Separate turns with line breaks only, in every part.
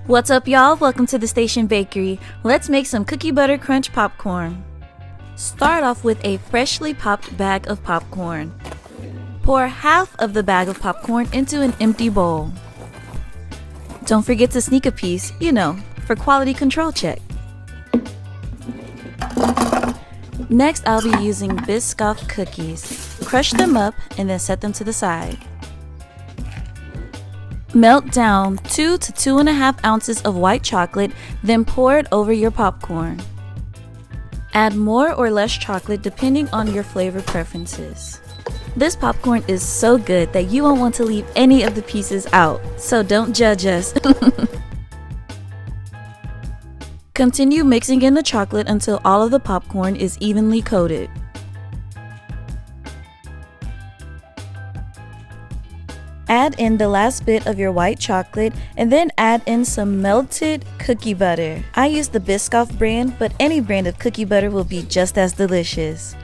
What's up, y'all? Welcome to the Station Bakery. Let's make some cookie butter crunch popcorn. Start off with a freshly popped bag of popcorn. Pour half of the bag of popcorn into an empty bowl. Don't forget to sneak a piece, for quality control check. Next, I'll be using Biscoff cookies. Crush them up and then set them to the side. Melt down 2 to 2.5 ounces of white chocolate, then pour it over your popcorn. Add more or less chocolate depending on your flavor preferences. This popcorn is so good that you won't want to leave any of the pieces out, so don't judge us. Continue mixing in the chocolate until all of the popcorn is evenly coated. Add in the last bit of your white chocolate and then add in some melted cookie butter. I use the Biscoff brand, but any brand of cookie butter will be just as delicious.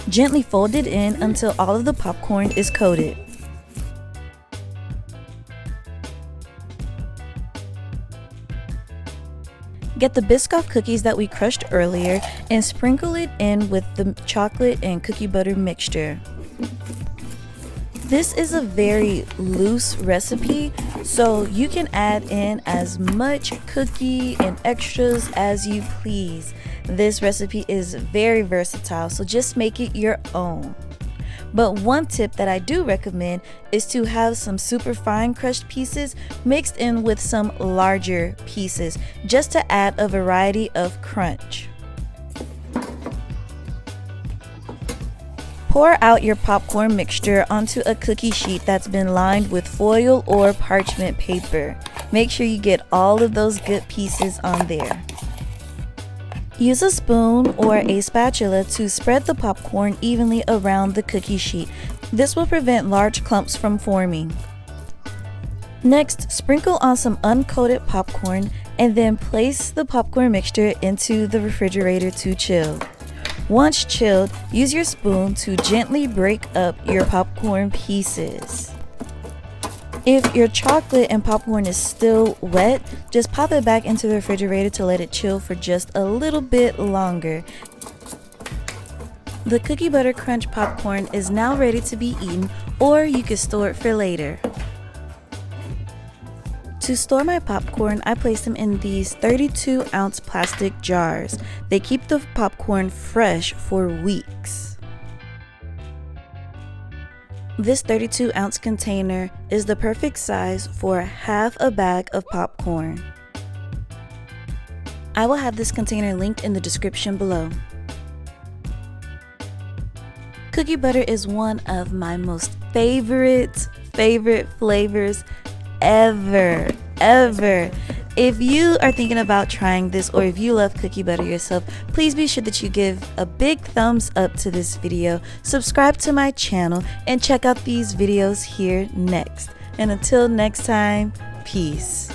Gently fold it in until all of the popcorn is coated. Get the Biscoff cookies that we crushed earlier and sprinkle it in with the chocolate and cookie butter mixture. This is a very loose recipe, so you can add in as much cookie and extras as you please. This recipe is very versatile, so just make it your own. But one tip that I do recommend is to have some super fine crushed pieces mixed in with some larger pieces, just to add a variety of crunch. Pour out your popcorn mixture onto a cookie sheet that's been lined with foil or parchment paper. Make sure you get all of those good pieces on there. Use a spoon or a spatula to spread the popcorn evenly around the cookie sheet. This will prevent large clumps from forming. Next, sprinkle on some uncoated popcorn and then place the popcorn mixture into the refrigerator to chill. Once chilled, use your spoon to gently break up your popcorn pieces. If your chocolate and popcorn is still wet, just pop it back into the refrigerator to let it chill for just a little bit longer. The cookie butter crunch popcorn is now ready to be eaten, or you can store it for later. To store my popcorn, I place them in these 32-ounce plastic jars. They keep the popcorn fresh for weeks. This 32-ounce container is the perfect size for half a bag of popcorn. I will have this container linked in the description below. Cookie butter is one of my most favorite flavors ever. If you are thinking about trying this, or if you love cookie butter yourself, please be sure that you give a big thumbs up to this video, subscribe to my channel, and check out these videos here next. And until next time, peace.